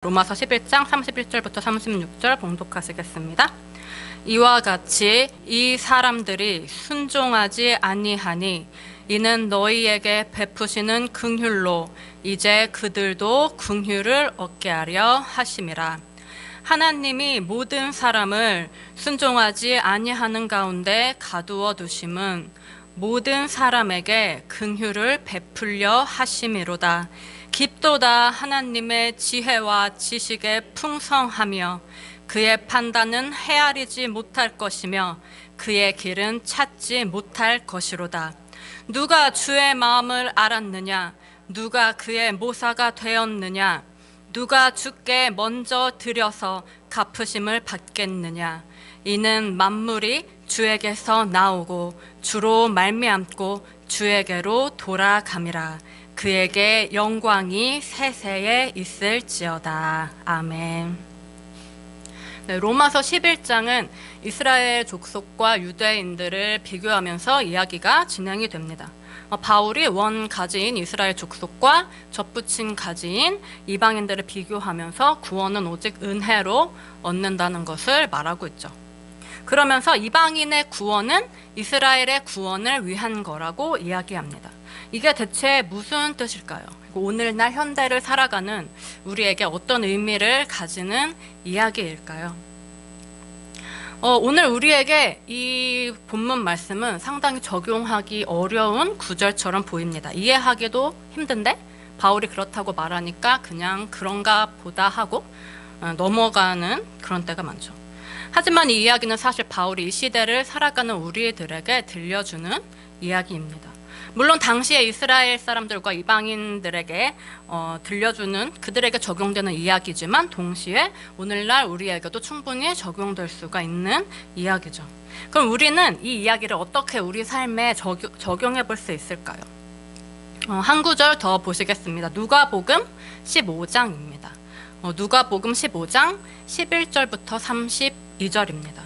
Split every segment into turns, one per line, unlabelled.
로마서 11장 31절부터 36절 봉독하시겠습니다. 이와 같이 이 사람들이 순종하지 아니하니 이는 너희에게 베푸시는 긍휼로 이제 그들도 긍휼을 얻게 하려 하심이라. 하나님이 모든 사람을 순종하지 아니하는 가운데 가두어 두심은 모든 사람에게 긍휼을 베풀려 하심이로다. 깊도다 하나님의 지혜와 지식에 풍성하며 그의 판단은 헤아리지 못할 것이며 그의 길은 찾지 못할 것이로다. 누가 주의 마음을 알았느냐? 누가 그의 모사가 되었느냐? 누가 주께 먼저 드려서 갚으심을 받겠느냐? 이는 만물이 주에게서 나오고 주로 말미암고 주에게로 돌아감이라. 그에게 영광이 세세에 있을지어다. 아멘. 로마서 11장은 이스라엘 족속과 유대인들을 비교하면서 이야기가 진행이 됩니다. 바울이 원 가지인 이스라엘 족속과 접붙인 가지인 이방인들을 비교하면서 구원은 오직 은혜로 얻는다는 것을 말하고 있죠. 그러면서 이방인의 구원은 이스라엘의 구원을 위한 거라고 이야기합니다. 이게 대체 무슨 뜻일까요? 오늘날 현대를 살아가는 우리에게 어떤 의미를 가지는 이야기일까요? 오늘 우리에게 이 본문 말씀은 상당히 적용하기 어려운 구절처럼 보입니다. 이해하기도 힘든데 바울이 그렇다고 말하니까 그냥 그런가 보다 하고 넘어가는 그런 때가 많죠. 하지만 이 이야기는 사실 바울이 이 시대를 살아가는 우리들에게 들려주는 이야기입니다. 물론 당시에 이스라엘 사람들과 이방인들에게 들려주는 그들에게 적용되는 이야기지만 동시에 오늘날 우리에게도 충분히 적용될 수가 있는 이야기죠. 그럼 우리는 이 이야기를 어떻게 우리 삶에 적용해 볼 수 있을까요? 한 구절 더 보시겠습니다. 누가복음 15장입니다. 누가복음 15장 11절부터 32절입니다.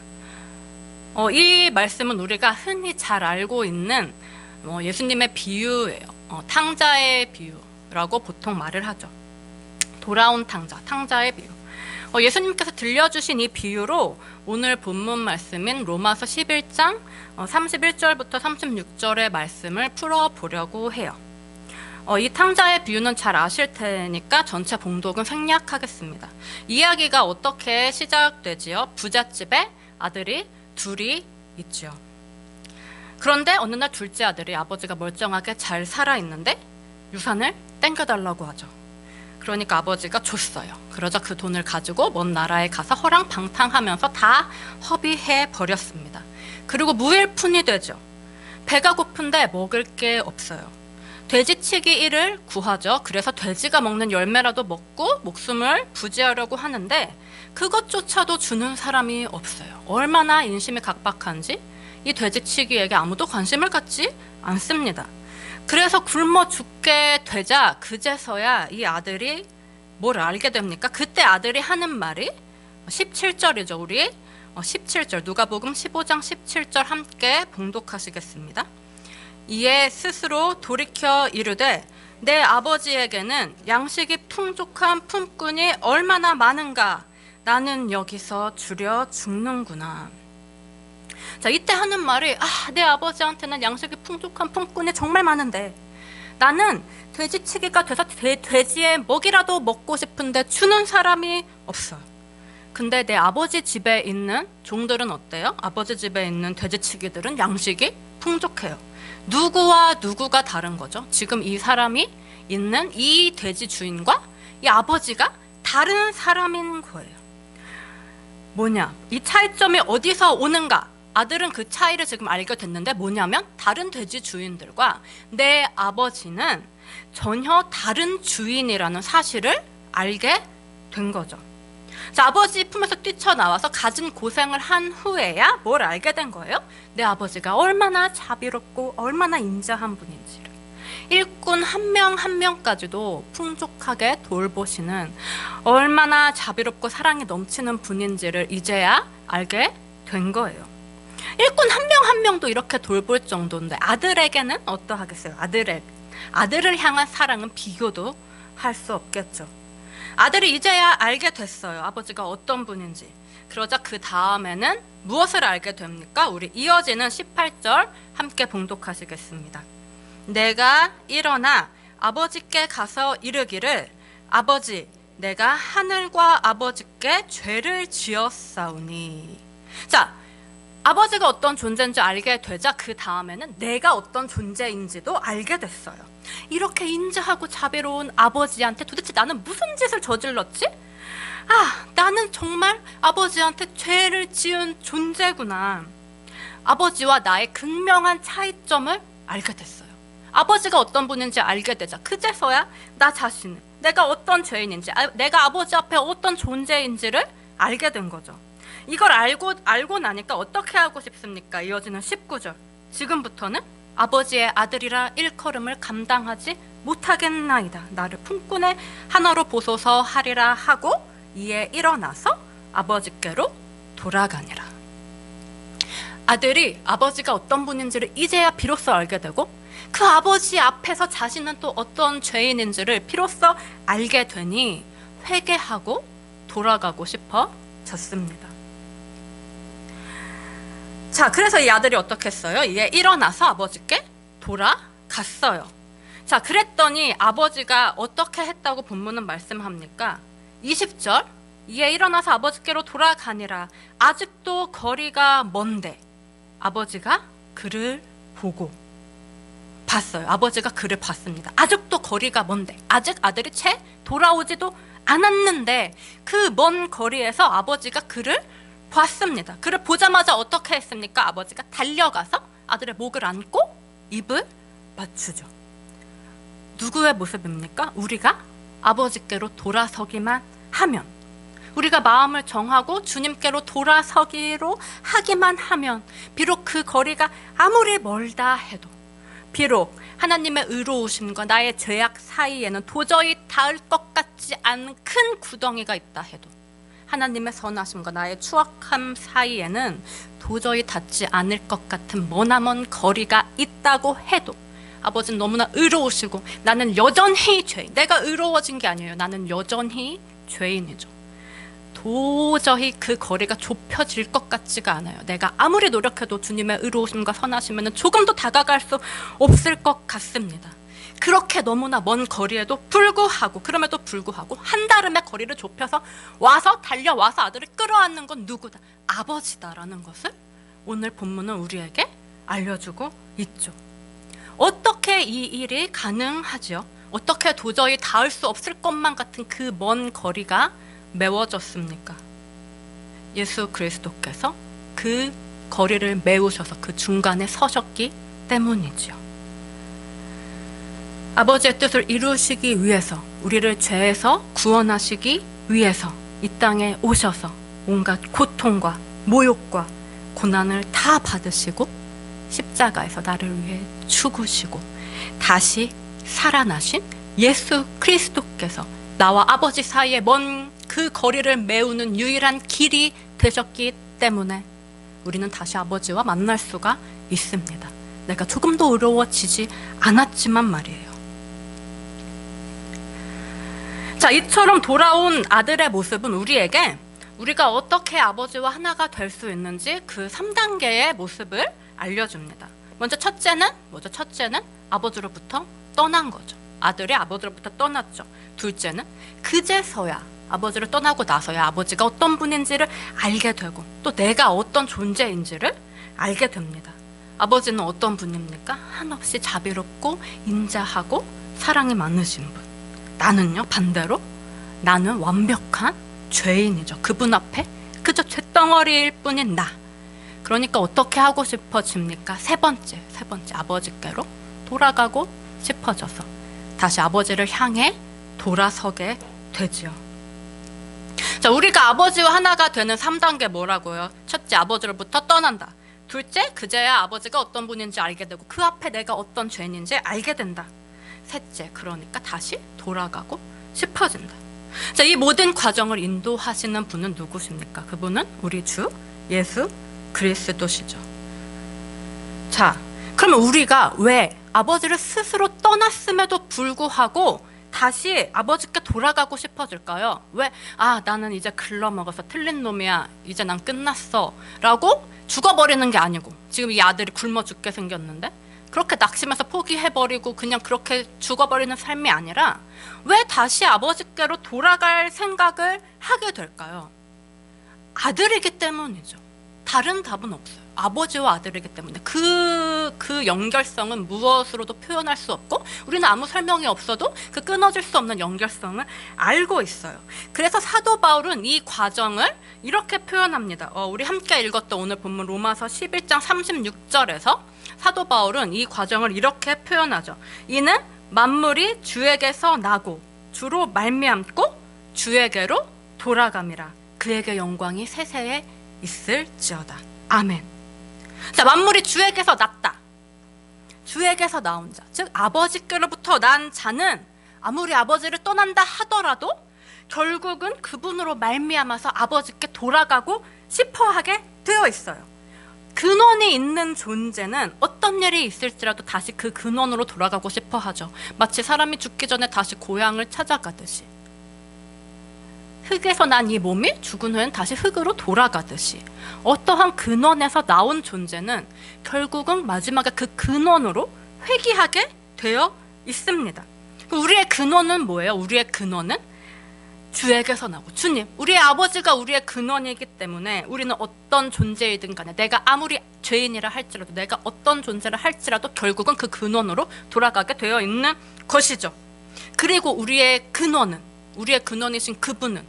이 말씀은 우리가 흔히 잘 알고 있는 예수님의 비유예요. 탕자의 비유라고 보통 말을 하죠. 돌아온 탕자의 비유. 예수님께서 들려주신 이 비유로 오늘 본문 말씀인 로마서 11장 31절부터 36절의 말씀을 풀어보려고 해요. 이 탕자의 비유는 잘 아실 테니까 전체 봉독은 생략하겠습니다. 이야기가 어떻게 시작되지요? 부잣집에 아들이 둘이 있죠. 그런데 어느 날 둘째 아들이 아버지가 멀쩡하게 잘 살아있는데 유산을 땡겨달라고 하죠. 그러니까 아버지가 줬어요. 그러자 그 돈을 가지고 먼 나라에 가서 허랑방탕하면서 다 허비해 버렸습니다. 그리고 무일푼이 되죠. 배가 고픈데 먹을 게 없어요. 돼지치기 일을 구하죠. 그래서 돼지가 먹는 열매라도 먹고 목숨을 부지하려고 하는데 그것조차도 주는 사람이 없어요. 얼마나 인심이 각박한지 이 돼지치기에게 아무도 관심을 갖지 않습니다. 그래서 굶어 죽게 되자 그제서야 이 아들이 뭘 알게 됩니까? 그때 아들이 하는 말이 17절이죠. 우리 17절 누가복음 15장 17절 함께 봉독하시겠습니다. 이에 스스로 돌이켜 이르되 내 아버지에게는 양식이 풍족한 품꾼이 얼마나 많은가. 나는 여기서 줄여 죽는구나. 자, 이때 하는 말이 내 아버지한테는 양식이 풍족한 품꾼이 정말 많은데 나는 돼지치기가 돼서 돼지의 먹이라도 먹고 싶은데 주는 사람이 없어요. 근데 내 아버지 집에 있는 종들은 어때요? 아버지 집에 있는 돼지치기들은 양식이 풍족해요. 누구와 누구가 다른 거죠? 지금 이 사람이 있는 이 돼지 주인과 이 아버지가 다른 사람인 거예요. 뭐냐? 이 차이점이 어디서 오는가? 아들은 그 차이를 지금 알게 됐는데 뭐냐면 다른 돼지 주인들과 내 아버지는 전혀 다른 주인이라는 사실을 알게 된 거죠. 자, 아버지 품에서 뛰쳐나와서 가진 고생을 한 후에야 뭘 알게 된 거예요? 내 아버지가 얼마나 자비롭고 얼마나 인자한 분인지를. 일꾼 한 명 한 명까지도 풍족하게 돌보시는 얼마나 자비롭고 사랑이 넘치는 분인지를 이제야 알게 된 거예요. 일꾼 한 명 한 명도 이렇게 돌볼 정도인데 아들에게는 어떠하겠어요? 아들을 향한 사랑은 비교도 할 수 없겠죠. 아들이 이제야 알게 됐어요. 아버지가 어떤 분인지. 그러자 그 다음에는 무엇을 알게 됩니까? 우리 이어지는 18절 함께 봉독하시겠습니다. 내가 일어나 아버지께 가서 이르기를 아버지 내가 하늘과 아버지께 죄를 지었사오니. 자, 아버지가 어떤 존재인지 알게 되자 그 다음에는 내가 어떤 존재인지도 알게 됐어요. 이렇게 인자하고 자비로운 아버지한테 도대체 나는 무슨 짓을 저질렀지? 아, 나는 정말 아버지한테 죄를 지은 존재구나. 아버지와 나의 극명한 차이점을 알게 됐어요. 아버지가 어떤 분인지 알게 되자 그제서야 나 자신을, 내가 어떤 죄인인지, 내가 아버지 앞에 어떤 존재인지를 알게 된 거죠. 이걸 알고 나니까 어떻게 하고 싶습니까? 이어지는 19절. 지금부터는 아버지의 아들이라 일컬음을 감당하지 못하겠나이다. 나를 품꾼의 하나로 보소서 하리라 하고 이에 일어나서 아버지께로 돌아가니라. 아들이 아버지가 어떤 분인지를 이제야 비로소 알게 되고 그 아버지 앞에서 자신은 또 어떤 죄인인지를 비로소 알게 되니 회개하고 돌아가고 싶어졌습니다. 자, 그래서 이 아들이 어떻게 했어요? 이에 일어나서 아버지께 돌아갔어요. 자, 그랬더니 아버지가 어떻게 했다고 본문은 말씀합니까? 20절, 이에 일어나서 아버지께로 돌아가니라. 아직도 거리가 먼데 아버지가 그를 보고 봤어요. 아버지가 그를 봤습니다. 아직도 거리가 먼데, 아직 아들이 채 돌아오지도 않았는데 그 먼 거리에서 아버지가 그를 봤습니다. 그를 보자마자 어떻게 했습니까? 아버지가 달려가서 아들의 목을 안고 입을 맞추죠. 누구의 모습입니까? 우리가 아버지께로 돌아서기만 하면, 우리가 마음을 정하고 주님께로 돌아서기로 하기만 하면, 비록 그 거리가 아무리 멀다 해도, 비록 하나님의 의로우심과 나의 죄악 사이에는 도저히 닿을 것 같지 않은 큰 구덩이가 있다 해도, 하나님의 선하심과 나의 추악함 사이에는 도저히 닿지 않을 것 같은 머나먼 거리가 있다고 해도 아버지는 너무나 의로우시고 나는 여전히 죄인, 내가 의로워진 게 아니에요. 나는 여전히 죄인이죠. 도저히 그 거리가 좁혀질 것 같지가 않아요. 내가 아무리 노력해도 주님의 의로우심과 선하심에는 조금도 다가갈 수 없을 것 같습니다. 그렇게 너무나 먼 거리에도 불구하고, 그럼에도 불구하고 한달음의 거리를 좁혀서 와서 달려와서 아들을 끌어안는 건 누구다? 아버지다라는 것을 오늘 본문은 우리에게 알려주고 있죠. 어떻게 이 일이 가능하죠? 어떻게 도저히 닿을 수 없을 것만 같은 그 먼 거리가 메워졌습니까? 예수 그리스도께서 그 거리를 메우셔서 그 중간에 서셨기 때문이지요. 아버지의 뜻을 이루시기 위해서, 우리를 죄에서 구원하시기 위해서 이 땅에 오셔서 온갖 고통과 모욕과 고난을 다 받으시고 십자가에서 나를 위해 죽으시고 다시 살아나신 예수 그리스도께서 나와 아버지 사이의 먼 그 거리를 메우는 유일한 길이 되셨기 때문에 우리는 다시 아버지와 만날 수가 있습니다. 내가 조금도 의로워지지 않았지만 말이에요. 자, 이처럼 돌아온 아들의 모습은 우리에게 우리가 어떻게 아버지와 하나가 될 수 있는지 그 3단계의 모습을 알려줍니다. 먼저 첫째는 뭐죠? 첫째는 아버지로부터 떠난 거죠. 아들이 아버지로부터 떠났죠. 둘째는 그제서야, 아버지를 떠나고 나서야 아버지가 어떤 분인지를 알게 되고 또 내가 어떤 존재인지를 알게 됩니다. 아버지는 어떤 분입니까? 한없이 자비롭고 인자하고 사랑이 많으신 분. 나는요, 반대로 나는 완벽한 죄인이죠. 그분 앞에 그저 쇳덩어리일 뿐인 나. 그러니까 어떻게 하고 싶어집니까? 세 번째 아버지께로 돌아가고 싶어져서 다시 아버지를 향해 돌아서게 되지요. 자, 우리가 아버지와 하나가 되는 3단계 뭐라고요? 첫째, 아버지로부터 떠난다. 둘째, 그제야 아버지가 어떤 분인지 알게 되고 그 앞에 내가 어떤 죄인인지 알게 된다. 셋째, 그러니까 다시 돌아가고 싶어진다. 자, 이 모든 과정을 인도하시는 분은 누구십니까? 그분은 우리 주 예수 그리스도시죠. 자, 그러면 우리가 왜 아버지를 스스로 떠났음에도 불구하고 다시 아버지께 돌아가고 싶어질까요? 왜? 아, 나는 이제 글러먹어서 틀린 놈이야. 이제 난 끝났어. 라고 죽어버리는 게 아니고, 지금 이 아들이 굶어 죽게 생겼는데 그렇게 낙심해서 포기해버리고 그냥 그렇게 죽어버리는 삶이 아니라 왜 다시 아버지께로 돌아갈 생각을 하게 될까요? 아들이기 때문이죠. 다른 답은 없어요. 아버지와 아들이기 때문에 그 연결성은 무엇으로도 표현할 수 없고, 우리는 아무 설명이 없어도 그 끊어질 수 없는 연결성을 알고 있어요. 그래서 사도 바울은 이 과정을 이렇게 표현합니다. 우리 함께 읽었던 오늘 본문 로마서 11장 36절에서 사도 바울은 이 과정을 이렇게 표현하죠. 이는 만물이 주에게서 나고 주로 말미암고 주에게로 돌아감이라. 그에게 영광이 세세에 있을지어다. 아멘. 자, 만물이 주에게서 났다. 주에게서 나온 자, 즉 아버지께로부터 난 자는 아무리 아버지를 떠난다 하더라도 결국은 그분으로 말미암아서 아버지께 돌아가고 싶어하게 되어 있어요. 근원이 있는 존재는 어떤 일이 있을지라도 다시 그 근원으로 돌아가고 싶어 하죠. 마치 사람이 죽기 전에 다시 고향을 찾아가듯이, 흙에서 난 이 몸이 죽은 후엔 다시 흙으로 돌아가듯이, 어떠한 근원에서 나온 존재는 결국은 마지막에 그 근원으로 회귀하게 되어 있습니다. 우리의 근원은 뭐예요? 우리의 근원은 주에게서 나고, 주님, 우리의 아버지가 우리의 근원이기 때문에 우리는 어떤 존재이든 간에, 내가 아무리 죄인이라 할지라도, 내가 어떤 존재를 할지라도 결국은 그 근원으로 돌아가게 되어 있는 것이죠. 그리고 우리의 근원이신 그분은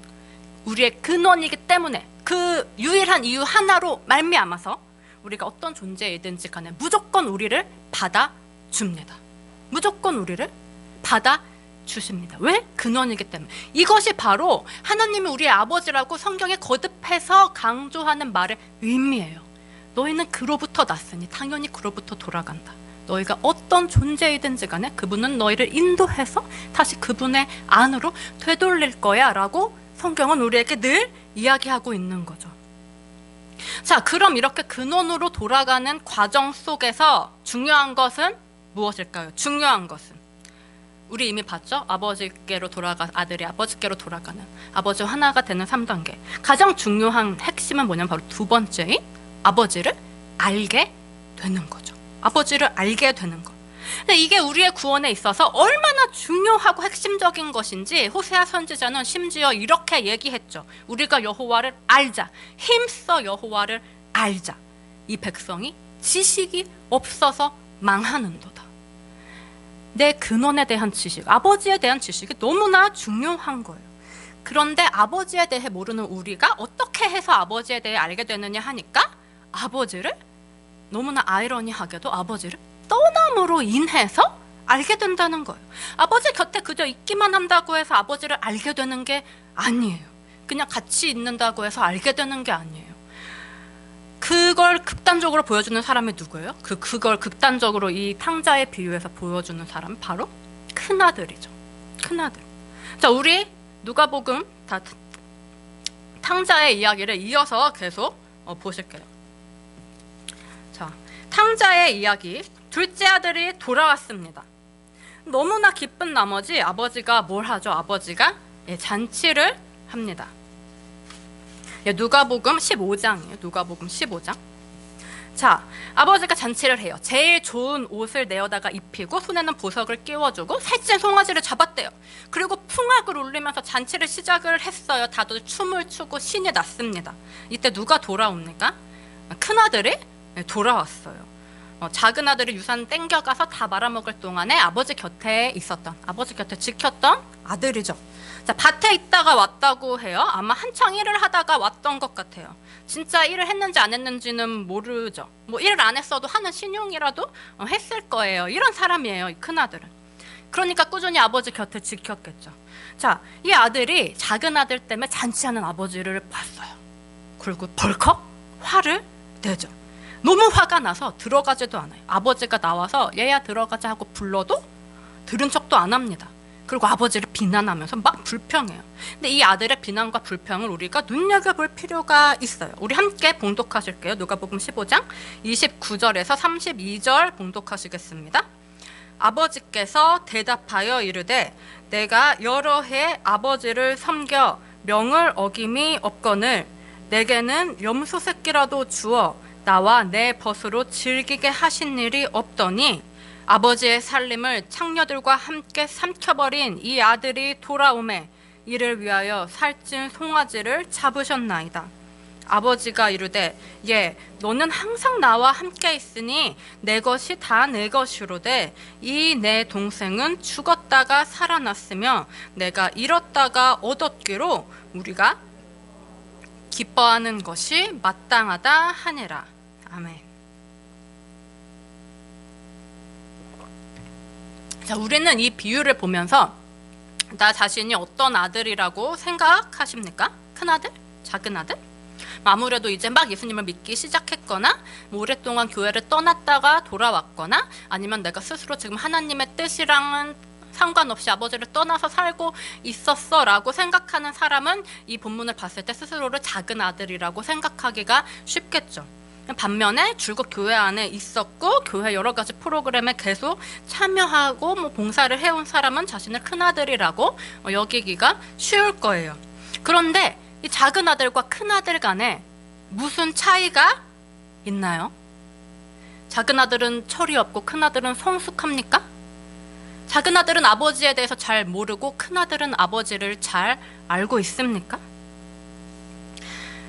우리의 근원이기 때문에 그 유일한 이유 하나로 말미암아서 우리가 어떤 존재이든지 간에 무조건 우리를 받아줍니다. 무조건 우리를 받아주십니다. 왜? 근원이기 때문에. 이것이 바로 하나님이 우리의 아버지라고 성경에 거듭해서 강조하는 말의 의미예요. 너희는 그로부터 났으니 당연히 그로부터 돌아간다. 너희가 어떤 존재이든지 간에 그분은 너희를 인도해서 다시 그분의 안으로 되돌릴 거야 라고 성경은 우리에게 늘 이야기하고 있는 거죠. 자, 그럼 이렇게 근원으로 돌아가는 과정 속에서 중요한 것은 무엇일까요? 중요한 것은 우리 이미 봤죠? 아들이 아버지께로 돌아가는, 아버지와 하나가 되는 3단계. 가장 중요한 핵심은 뭐냐면 바로 두 번째인 아버지를 알게 되는 거죠. 아버지를 알게 되는 것. 근데 이게 우리의 구원에 있어서 얼마나 중요하고 핵심적인 것인지 호세아 선지자는 심지어 이렇게 얘기했죠. 우리가 여호와를 알자. 힘써 여호와를 알자. 이 백성이 지식이 없어서 망하는도다. 내 근원에 대한 지식, 아버지에 대한 지식이 너무나 중요한 거예요. 그런데 아버지에 대해 모르는 우리가 어떻게 해서 아버지에 대해 알게 되느냐 하니까 아버지를, 너무나 아이러니하게도 아버지를 떠남으로 인해서 알게 된다는 거예요. 아버지 곁에 그저 있기만 한다고 해서 아버지를 알게 되는 게 아니에요. 그냥 같이 있는다고 해서 알게 되는 게 아니에요. 그걸 극단적으로 보여주는 사람이 누구예요? 그걸 극단적으로 이 탕자의 비유에서 보여주는 사람은 바로 큰아들이죠. 큰아들. 자, 우리 누가복음 탕자의 이야기를 이어서 계속 보실게요. 자, 탕자의 이야기. 둘째 아들이 돌아왔습니다. 너무나 기쁜 나머지 아버지가 뭘 하죠? 아버지가 잔치를 합니다. 누가복음 15장이에요. 누가복음 15장. 자, 아버지가 잔치를 해요. 제일 좋은 옷을 내어다가 입히고 손에는 보석을 끼워주고 살찐 송아지를 잡았대요. 그리고 풍악을 울리면서 잔치를 시작을 했어요. 다들 춤을 추고 신이 났습니다. 이때 누가 돌아옵니까? 큰아들이 돌아왔어요. 작은 아들이 유산 땡겨가서 다 말아먹을 동안에 아버지 곁에 지켰던 아들이죠. 자, 밭에 있다가 왔다고 해요. 아마 한창 일을 하다가 왔던 것 같아요. 진짜 일을 했는지 안 했는지는 모르죠. 뭐 일을 안 했어도 하는 신용이라도 했을 거예요. 이런 사람이에요, 이 큰아들은. 그러니까 꾸준히 아버지 곁에 지켰겠죠. 자, 이 아들이 작은 아들 때문에 잔치하는 아버지를 봤어요. 그리고 벌컥 화를 내죠. 너무 화가 나서 들어가지도 않아요. 아버지가 나와서 얘야 들어가자 하고 불러도 들은 척도 안 합니다. 그리고 아버지를 비난하면서 막 불평해요. 근데 이 아들의 비난과 불평을 우리가 눈여겨볼 필요가 있어요. 우리 함께 봉독하실게요. 누가복음 15장 29절에서 32절 봉독하시겠습니다. 아버지께서 대답하여 이르되 내가 여러 해 아버지를 섬겨 명을 어김이 없거늘 내게는 염소 새끼라도 주어 나와 내 벗으로 즐기게 하신 일이 없더니 아버지의 살림을 창녀들과 함께 삼켜버린 이 아들이 돌아오매 이를 위하여 살찐 송아지를 잡으셨나이다. 아버지가 이르되 예 너는 항상 나와 함께 있으니 내 것이 다 내 것이로되 이 내 동생은 죽었다가 살아났으며 내가 잃었다가 얻었기로 우리가 기뻐하는 것이 마땅하다 하니라. 아멘. 자, 우리는 이 비유를 보면서 나 자신이 어떤 아들이라고 생각하십니까? 큰 아들? 작은 아들? 아무래도 이제 막 예수님을 믿기 시작했거나 뭐 오랫동안 교회를 떠났다가 돌아왔거나 아니면 내가 스스로 지금 하나님의 뜻이랑은 상관없이 아버지를 떠나서 살고 있었어 라고 생각하는 사람은 이 본문을 봤을 때 스스로를 작은 아들이라고 생각하기가 쉽겠죠. 반면에 줄곧 교회 안에 있었고 교회 여러 가지 프로그램에 계속 참여하고 뭐 봉사를 해온 사람은 자신을 큰 아들이라고 여기기가 쉬울 거예요. 그런데 이 작은 아들과 큰 아들 간에 무슨 차이가 있나요? 작은 아들은 철이 없고 큰 아들은 성숙합니까? 작은 아들은 아버지에 대해서 잘 모르고 큰 아들은 아버지를 잘 알고 있습니까?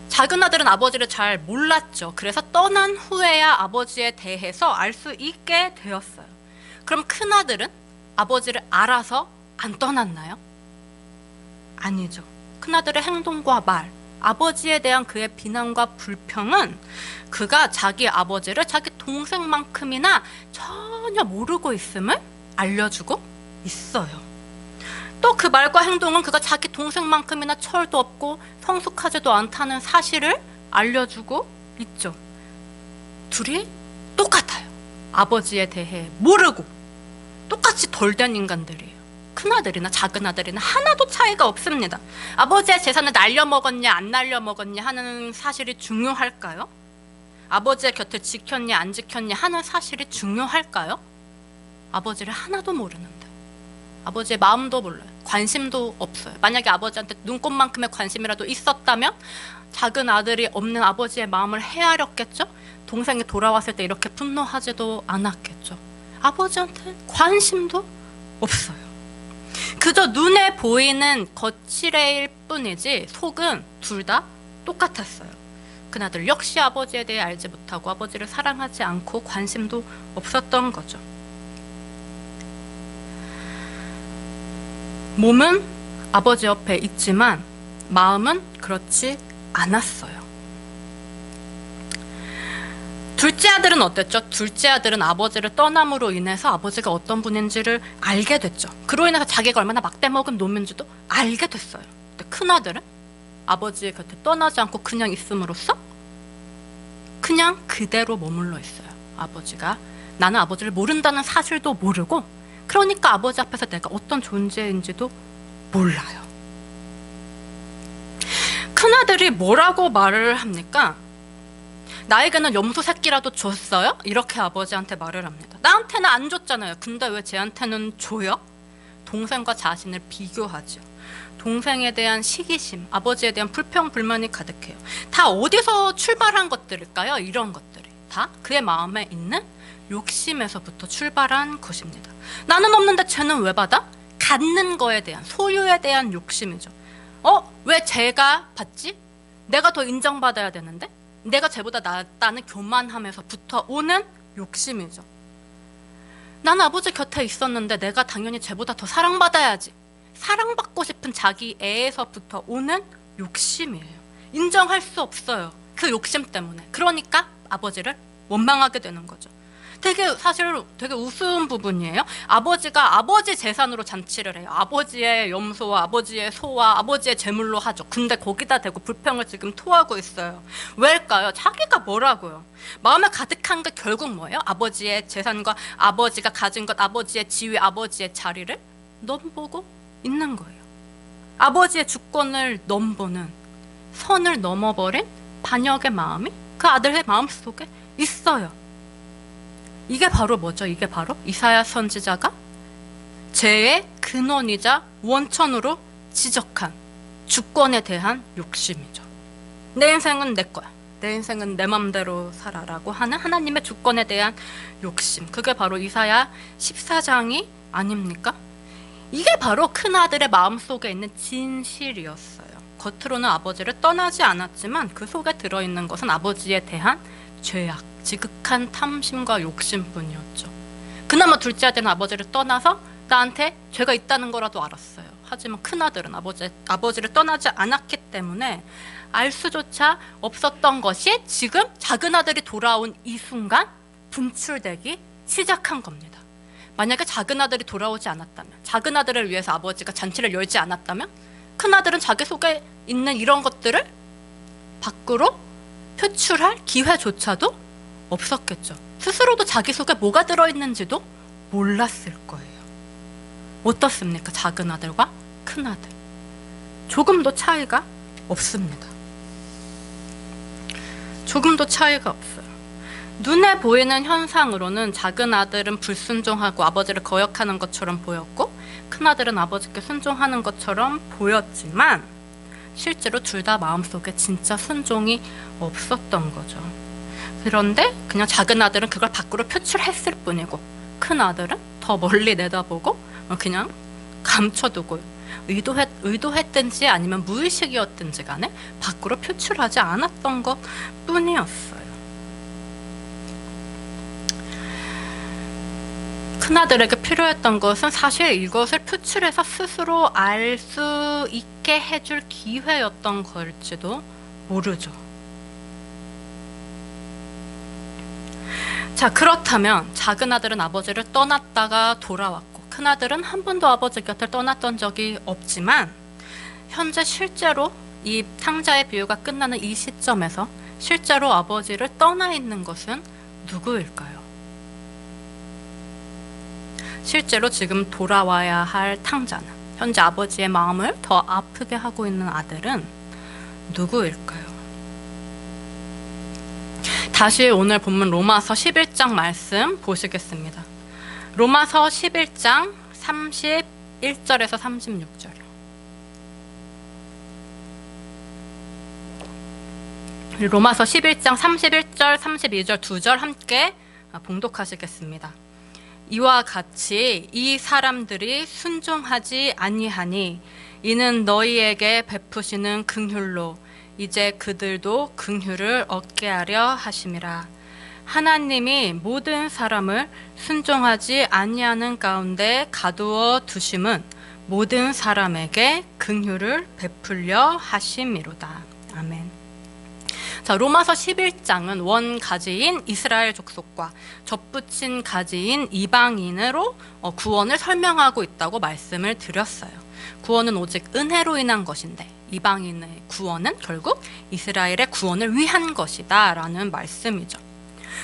작은 아들은 아버지를 잘 몰랐죠. 그래서 떠난 후에야 아버지에 대해서 알 수 있게 되었어요. 그럼 큰 아들은 아버지를 알아서 안 떠났나요? 아니죠. 큰아들의 행동과 말, 아버지에 대한 그의 비난과 불평은 그가 자기 아버지를 자기 동생만큼이나 전혀 모르고 있음을 알려주고 있어요. 또 그 말과 행동은 그가 자기 동생만큼이나 철도 없고 성숙하지도 않다는 사실을 알려주고 있죠. 둘이 똑같아요. 아버지에 대해 모르고 똑같이 덜 된 인간들이에요. 큰아들이나 작은아들이나 하나도 차이가 없습니다. 아버지의 재산을 날려먹었냐 안 날려먹었냐 하는 사실이 중요할까요? 아버지의 곁을 지켰냐 안 지켰냐 하는 사실이 중요할까요? 아버지를 하나도 모르는데 아버지의 마음도 몰라요. 관심도 없어요. 만약에 아버지한테 눈곱만큼의 관심이라도 있었다면 작은 아들이 없는 아버지의 마음을 헤아렸겠죠? 동생이 돌아왔을 때 이렇게 분노하지도 않았겠죠. 아버지한테 관심도 없어요. 그저 눈에 보이는 거칠애일 뿐이지 속은 둘 다 똑같았어요. 그나들 역시 아버지에 대해 알지 못하고 아버지를 사랑하지 않고 관심도 없었던 거죠. 몸은 아버지 옆에 있지만 마음은 그렇지 않았어요. 둘째 아들은 어땠죠? 둘째 아들은 아버지를 떠남으로 인해서 아버지가 어떤 분인지를 알게 됐죠. 그로 인해서 자기가 얼마나 막대먹은 놈인지도 알게 됐어요. 근데 큰 아들은 아버지의 곁에 떠나지 않고 그냥 있음으로써 그냥 그대로 머물러 있어요. 아버지가 나는 아버지를 모른다는 사실도 모르고 그러니까 아버지 앞에서 내가 어떤 존재인지도 몰라요. 큰 아들이 뭐라고 말을 합니까? 나에게는 염소 새끼라도 줬어요? 이렇게 아버지한테 말을 합니다. 나한테는 안 줬잖아요. 근데 왜 쟤한테는 줘요? 동생과 자신을 비교하죠. 동생에 대한 시기심, 아버지에 대한 불평, 불만이 가득해요. 다 어디서 출발한 것들일까요? 이런 것들이 다 그의 마음에 있는 욕심에서부터 출발한 것입니다. 나는 없는데 쟤는 왜 받아? 갖는 거에 대한, 소유에 대한 욕심이죠. 왜 쟤가 받지? 내가 더 인정받아야 되는데? 내가 쟤보다 낫다는 교만함에서부터 오는 욕심이죠. 나는 아버지 곁에 있었는데 내가 당연히 쟤보다 더 사랑받아야지. 사랑받고 싶은 자기 애에서부터 오는 욕심이에요. 인정할 수 없어요. 그 욕심 때문에. 그러니까 아버지를 원망하게 되는 거죠. 사실 되게 우스운 부분이에요. 아버지가 아버지 재산으로 잔치를 해요. 아버지의 염소와 아버지의 소와 아버지의 재물로 하죠. 근데 거기다 대고 불평을 지금 토하고 있어요. 왜일까요? 자기가 뭐라고요? 마음에 가득한 게 결국 뭐예요? 아버지의 재산과 아버지가 가진 것, 아버지의 지위, 아버지의 자리를 넘보고 있는 거예요. 아버지의 주권을 넘보는, 선을 넘어버린 반역의 마음이 그 아들의 마음속에 있어요. 이게 바로 뭐죠? 이게 바로 이사야 선지자가 죄의 근원이자 원천으로 지적한 주권에 대한 욕심이죠. 내 인생은 내 거야. 내 인생은 내 맘대로 살아라고 하는 하나님의 주권에 대한 욕심. 그게 바로 이사야 14장이 아닙니까? 이게 바로 큰아들의 마음속에 있는 진실이었어요. 겉으로는 아버지를 떠나지 않았지만 그 속에 들어있는 것은 아버지에 대한 죄악, 지극한 탐심과 욕심뿐이었죠. 그나마 둘째 아들은 아버지를 떠나서 나한테 죄가 있다는 거라도 알았어요. 하지만 큰아들은 아버지를 떠나지 않았기 때문에 알 수조차 없었던 것이 지금 작은아들이 돌아온 이 순간 분출되기 시작한 겁니다. 만약에 작은아들이 돌아오지 않았다면, 작은아들을 위해서 아버지가 잔치를 열지 않았다면 큰아들은 자기 속에 있는 이런 것들을 밖으로 표출할 기회조차도 없었겠죠. 스스로도 자기 속에 뭐가 들어있는지도 몰랐을 거예요. 어떻습니까? 작은아들과 큰아들. 조금도 차이가 없습니다. 조금도 차이가 없어요. 눈에 보이는 현상으로는 작은아들은 불순종하고 아버지를 거역하는 것처럼 보였고 큰아들은 아버지께 순종하는 것처럼 보였지만 실제로 둘 다 마음속에 진짜 순종이 없었던 거죠. 그런데 그냥 작은아들은 그걸 밖으로 표출했을 뿐이고 큰아들은 더 멀리 내다보고 그냥 감춰두고 의도했든지 아니면 무의식이었든지 간에 밖으로 표출하지 않았던 것 뿐이었어요. 큰아들에게 필요했던 것은 사실 이것을 표출해서 스스로 알 수 있게 해줄 기회였던 걸지도 모르죠. 자, 그렇다면 작은아들은 아버지를 떠났다가 돌아왔고 큰아들은 한 번도 아버지 곁을 떠났던 적이 없지만 현재 실제로 이 탕자의 비유가 끝나는 이 시점에서 실제로 아버지를 떠나 있는 것은 누구일까요? 실제로 지금 돌아와야 할 탕자는, 현재 아버지의 마음을 더 아프게 하고 있는 아들은 누구일까요? 다시 오늘 본문 로마서 11장 말씀 보시겠습니다. 로마서 11장 31절에서 36절. 로마서 11장 31절, 32절 두 절 함께 봉독하시겠습니다. 이와 같이 이 사람들이 순종하지 아니하니 이는 너희에게 베푸시는 긍휼로 이제 그들도 긍휼을 얻게 하려 하심이라. 하나님이 모든 사람을 순종하지 아니하는 가운데 가두어 두심은 모든 사람에게 긍휼을 베풀려 하심이로다. 아멘. 자, 로마서 11장은 원 가지인 이스라엘 족속과 접붙인 가지인 이방인으로 구원을 설명하고 있다고 말씀을 드렸어요. 구원은 오직 은혜로 인한 것인데 이방인의 구원은 결국 이스라엘의 구원을 위한 것이다 라는 말씀이죠.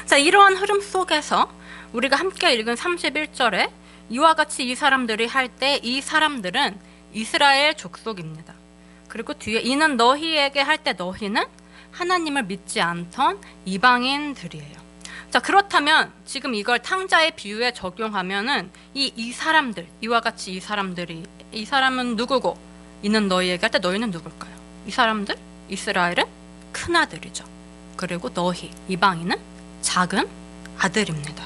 자, 이러한 흐름 속에서 우리가 함께 읽은 31절에 이와 같이 이 사람들이 할 때 이 사람들은 이스라엘 족속입니다. 그리고 뒤에 이는 너희에게 할 때 너희는 하나님을 믿지 않던 이방인들이에요. 자, 그렇다면 지금 이걸 탕자의 비유에 적용하면은 이 사람들, 이와 같이 이 사람들이, 이 사람은 누구고 이는 너희에게 할 때 너희는 누굴까요? 이 사람들, 이스라엘은 큰 아들이죠. 그리고 너희, 이방인은 작은 아들입니다.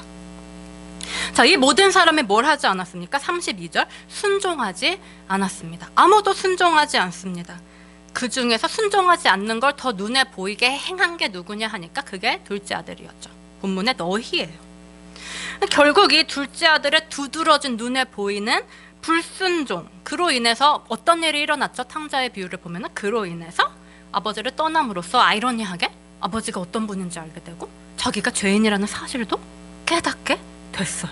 자, 이 모든 사람이 뭘 하지 않았습니까? 32절, 순종하지 않았습니다. 아무도 순종하지 않습니다. 그 중에서 순종하지 않는 걸 더 눈에 보이게 행한 게 누구냐 하니까 그게 둘째 아들이었죠. 본문의 너희예요. 결국 이 둘째 아들의 두드러진 눈에 보이는 불순종, 그로 인해서 어떤 일이 일어났죠? 탕자의 비유를 보면은 그로 인해서 아버지를 떠남으로써 아이러니하게 아버지가 어떤 분인지 알게 되고 자기가 죄인이라는 사실도 깨닫게 됐어요.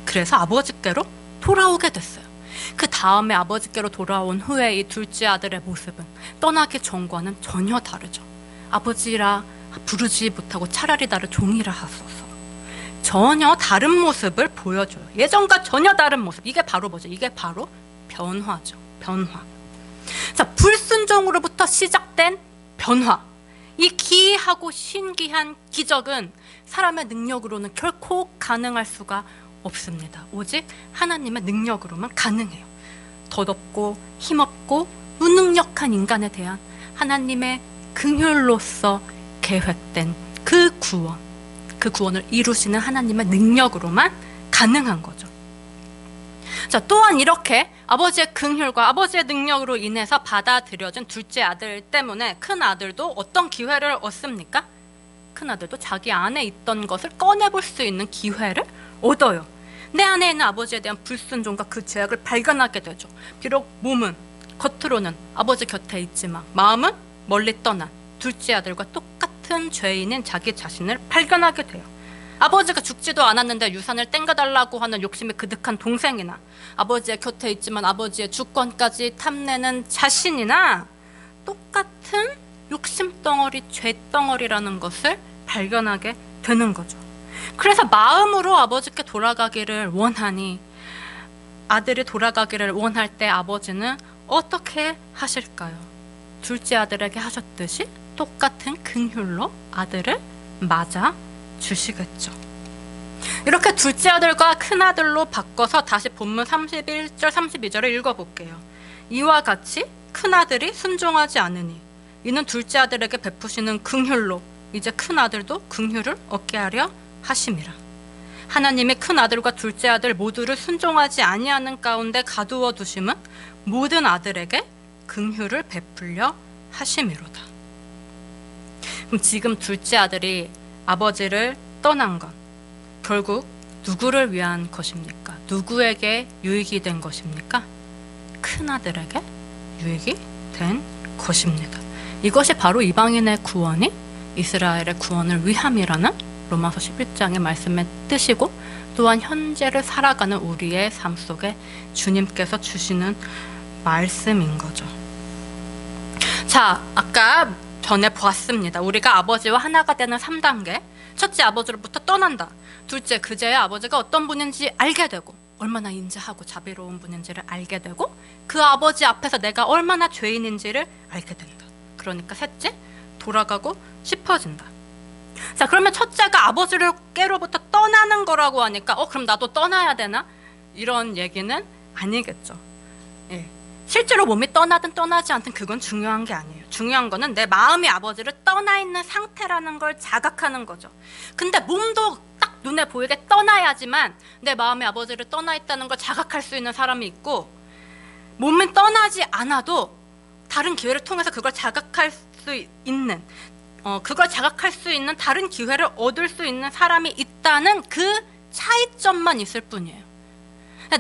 그래서 아버지께로 돌아오게 됐어요. 그 다음에 아버지께로 돌아온 후에 이 둘째 아들의 모습은 떠나기 전과는 전혀 다르죠. 아버지라 부르지 못하고 차라리 나를 종이라 하소서. 전혀 다른 모습을 보여줘요. 예전과 전혀 다른 모습. 이게 바로 뭐죠? 이게 바로 변화죠. 변화. 자, 불순종으로부터 시작된 변화. 이 기이하고 신기한 기적은 사람의 능력으로는 결코 가능할 수가 없습니다. 오직 하나님의 능력으로만 가능해요. 덧없고 힘없고 무능력한 인간에 대한 하나님의 긍휼로서 계획된 그 구원을 이루시는 하나님의 능력으로만 가능한 거죠. 자, 또한 이렇게 아버지의 긍휼과 아버지의 능력으로 인해서 받아들여진 둘째 아들 때문에 큰 아들도 어떤 기회를 얻습니까? 큰 아들도 자기 안에 있던 것을 꺼내볼 수 있는 기회를 얻어요. 내 안에 있는 아버지에 대한 불순종과 그 죄악을 발견하게 되죠. 비록 몸은 겉으로는 아버지 곁에 있지만 마음은 멀리 떠난 둘째 아들과 똑같은 죄인인 자기 자신을 발견하게 돼요. 아버지가 죽지도 않았는데 유산을 땡겨달라고 하는 욕심이 그득한 동생이나 아버지의 곁에 있지만 아버지의 주권까지 탐내는 자신이나 똑같은 욕심덩어리, 죄덩어리라는 것을 발견하게 되는 거죠. 그래서 마음으로 아버지께 돌아가기를 원하니 아들이 돌아가기를 원할 때 아버지는 어떻게 하실까요? 둘째 아들에게 하셨듯이 똑같은 긍휼로 아들을 맞아 주시겠죠. 이렇게 둘째 아들과 큰 아들로 바꿔서 다시 본문 31절 32절을 읽어볼게요. 이와 같이 큰 아들이 순종하지 않으니 이는 둘째 아들에게 베푸시는 긍휼로 이제 큰 아들도 긍휼을 얻게 하려 하심이라. 하나님이 큰 아들과 둘째 아들 모두를 순종하지 아니하는 가운데 가두어 두심은 모든 아들에게 긍휼을 베풀려 하심이로다. 그럼 지금 둘째 아들이 아버지를 떠난 건 결국 누구를 위한 것입니까? 누구에게 유익이 된 것입니까? 큰 아들에게 유익이 된 것입니다. 이것이 바로 이방인의 구원이 이스라엘의 구원을 위함이라는 로마서 11장의 말씀의 뜻이고 또한 현재를 살아가는 우리의 삶 속에 주님께서 주시는 말씀인 거죠. 자, 아까 전에 보았습니다. 우리가 아버지와 하나가 되는 3단계. 첫째, 아버지로부터 떠난다. 둘째, 그제야 아버지가 어떤 분인지 알게 되고 얼마나 인자하고 자비로운 분인지를 알게 되고 그 아버지 앞에서 내가 얼마나 죄인인지를 알게 된다. 그러니까 셋째, 돌아가고 싶어진다. 자, 그러면 첫째가 아버지께로부터 떠나는 거라고 하니까 그럼 나도 떠나야 되나? 이런 얘기는 아니겠죠. 예. 실제로 몸이 떠나든 떠나지 않든 그건 중요한 게 아니에요. 중요한 거는 내 마음이 아버지를 떠나 있는 상태라는 걸 자각하는 거죠. 근데 몸도 딱 눈에 보이게 떠나야지만 내 마음이 아버지를 떠나 있다는 걸 자각할 수 있는 사람이 있고 몸은 떠나지 않아도 다른 기회를 통해서 그걸 자각할 수 있는 다른 기회를 얻을 수 있는 사람이 있다는 그 차이점만 있을 뿐이에요.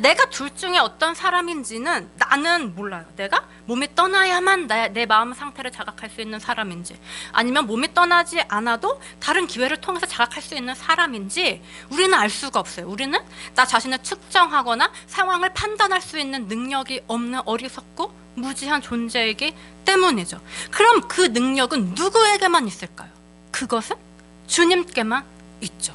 내가 둘 중에 어떤 사람인지는 나는 몰라요. 내가 몸이 떠나야만 내 마음 상태를 자각할 수 있는 사람인지 아니면 몸이 떠나지 않아도 다른 기회를 통해서 자각할 수 있는 사람인지 우리는 알 수가 없어요. 우리는 나 자신을 측정하거나 상황을 판단할 수 있는 능력이 없는 어리석고 무지한 존재이기 때문이죠. 그럼 그 능력은 누구에게만 있을까요? 그것은 주님께만 있죠.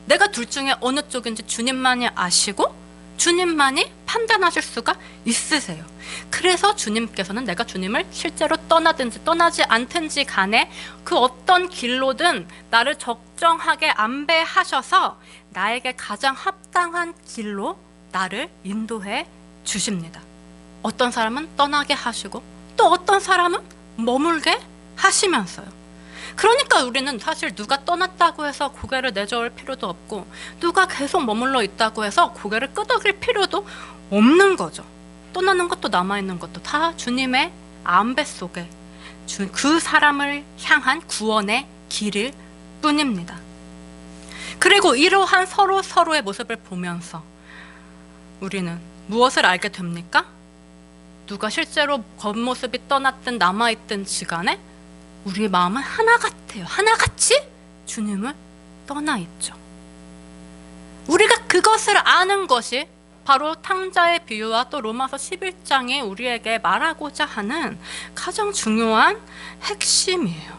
내가 둘 중에 어느 쪽인지 주님만이 아시고 주님만이 판단하실 수가 있으세요. 그래서 주님께서는 내가 주님을 실제로 떠나든지 떠나지 않든지 간에 그 어떤 길로든 나를 적정하게 안배하셔서 나에게 가장 합당한 길로 나를 인도해 주십니다. 어떤 사람은 떠나게 하시고 또 어떤 사람은 머물게 하시면서요. 그러니까 우리는 사실 누가 떠났다고 해서 고개를 내저을 필요도 없고 누가 계속 머물러 있다고 해서 고개를 끄덕일 필요도 없는 거죠. 떠나는 것도 남아있는 것도 다 주님의 안배 속에 그 사람을 향한 구원의 길일 뿐입니다. 그리고 이러한 서로의 모습을 보면서 우리는 무엇을 알게 됩니까? 누가 실제로 겉모습이 떠났든 남아있든 지간에 우리의 마음은 하나 같아요. 하나같이 주님을 떠나 있죠. 우리가 그것을 아는 것이 바로 탕자의 비유와 또 로마서 11장이 우리에게 말하고자 하는 가장 중요한 핵심이에요.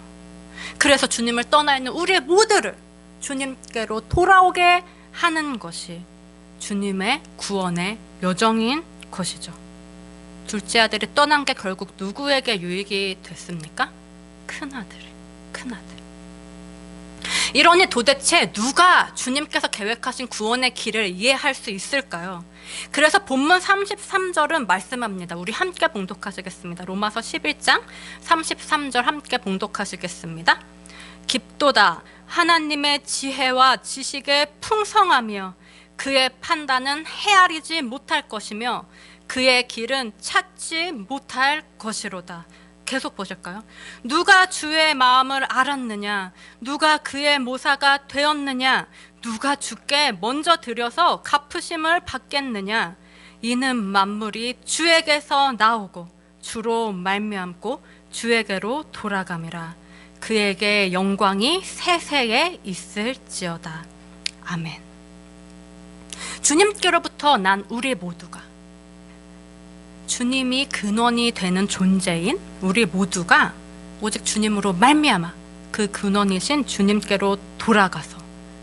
그래서 주님을 떠나 있는 우리의 모두를 주님께로 돌아오게 하는 것이 주님의 구원의 여정인 것이죠. 둘째 아들이 떠난 게 결국 누구에게 유익이 됐습니까? 큰 아들이. 큰아들. 이러니 도대체 누가 주님께서 계획하신 구원의 길을 이해할 수 있을까요? 그래서 본문 33절은 말씀합니다. 우리 함께 봉독하시겠습니다. 로마서 11장 33절 함께 봉독하시겠습니다. 깊도다 하나님의 지혜와 지식의 풍성하며 그의 판단은 헤아리지 못할 것이며 그의 길은 찾지 못할 것이로다. 계속 보실까요? 누가 주의 마음을 알았느냐? 누가 그의 모사가 되었느냐? 누가 주께 먼저 드려서 갚으심을 받겠느냐? 이는 만물이 주에게서 나오고 주로 말미암고 주에게로 돌아감이라. 그에게 영광이 세세에 있을지어다. 아멘. 주님께로부터 난 우리 모두가, 주님이 근원이 되는 존재인 우리 모두가 오직 주님으로 말미암아 그 근원이신 주님께로 돌아가서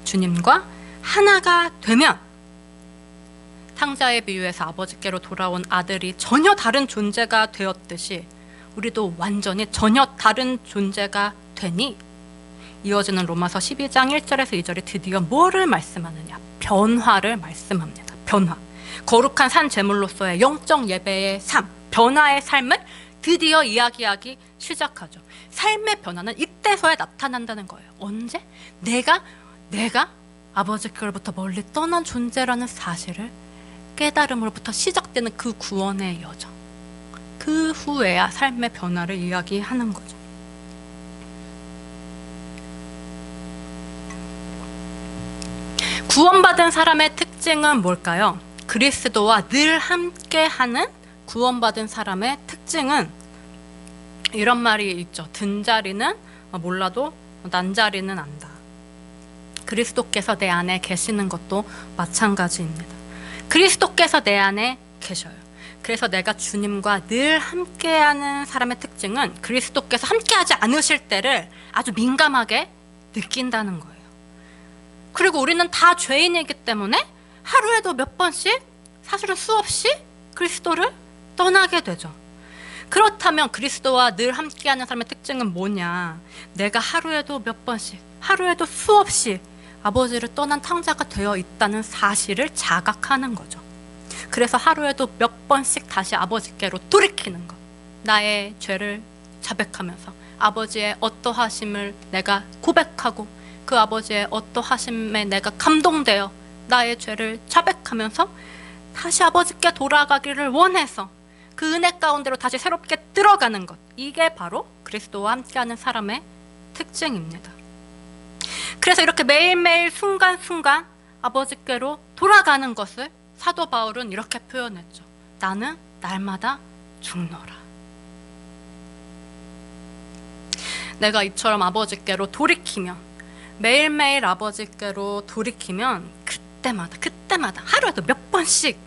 주님과 하나가 되면, 탕자의 비유에서 아버지께로 돌아온 아들이 전혀 다른 존재가 되었듯이 우리도 완전히 전혀 다른 존재가 되니, 이어지는 로마서 12장 1절에서 2절이 드디어 뭐를 말씀하느냐? 변화를 말씀합니다. 변화. 거룩한 산 제물로서의 영적 예배의 삶, 변화의 삶을 드디어 이야기하기 시작하죠. 삶의 변화는 이때서야 나타난다는 거예요. 언제? 내가 아버지께로부터 멀리 떠난 존재라는 사실을 깨달음으로부터 시작되는 그 구원의 여정. 그 후에야 삶의 변화를 이야기하는 거죠. 구원받은 사람의 특징은 뭘까요? 그리스도와 늘 함께하는 구원받은 사람의 특징은 이런 말이 있죠. 든 자리는 몰라도 난 자리는 안다. 그리스도께서 내 안에 계시는 것도 마찬가지입니다. 그리스도께서 내 안에 계셔요. 그래서 내가 주님과 늘 함께하는 사람의 특징은 그리스도께서 함께하지 않으실 때를 아주 민감하게 느낀다는 거예요. 그리고 우리는 다 죄인이기 때문에 하루에도 몇 번씩, 사실은 수없이 그리스도를 떠나게 되죠. 그렇다면 그리스도와 늘 함께하는 사람의 특징은 뭐냐? 내가 하루에도 몇 번씩, 하루에도 수없이 아버지를 떠난 탕자가 되어 있다는 사실을 자각하는 거죠. 그래서 하루에도 몇 번씩 다시 아버지께로 돌이키는 것. 나의 죄를 자백하면서 아버지의 어떠하심을 내가 고백하고 그 아버지의 어떠하심에 내가 감동되어 나의 죄를 자백하면서 다시 아버지께 돌아가기를 원해서 그 은혜 가운데로 다시 새롭게 들어가는 것. 이게 바로 그리스도와 함께하는 사람의 특징입니다. 그래서 이렇게 매일매일 순간순간 아버지께로 돌아가는 것을 사도 바울은 이렇게 표현했죠. 나는 날마다 죽노라. 내가 이처럼 아버지께로 돌이키면, 매일매일 아버지께로 돌이키면 그때마다 하루에도 몇 번씩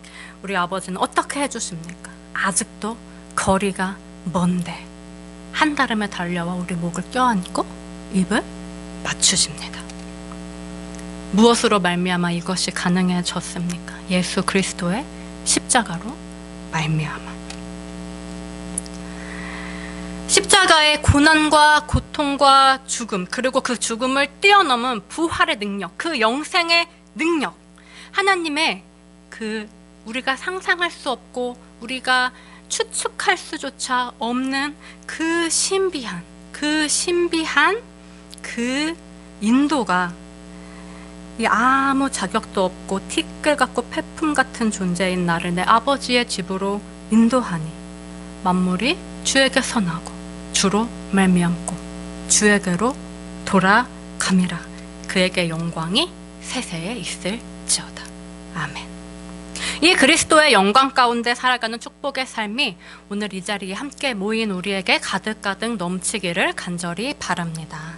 우리 아버지는 어떻게 해주십니까? 아직도 거리가 먼데 한달음에 달려와 우리 목을 껴안고 입을 맞추십니다. 무엇으로 말미암아 이것이 가능해졌습니까? 예수 그리스도의 십자가로 말미암아. 십자가의 고난과 고통과 죽음, 그리고 그 죽음을 뛰어넘은 부활의 능력, 그 영생의 능력, 하나님의 그 우리가 상상할 수 없고 우리가 추측할 수조차 없는 그 신비한 그 인도가 이 아무 자격도 없고 티끌 같고 폐품 같은 존재인 나를 내 아버지의 집으로 인도하니 만물이 주에게서 나고 주로 말미암고 주에게로 돌아감이라. 그에게 영광이 세세에 있을지어다. 아멘. 이 그리스도의 영광 가운데 살아가는 축복의 삶이 오늘 이 자리에 함께 모인 우리에게 가득가득 넘치기를 간절히 바랍니다.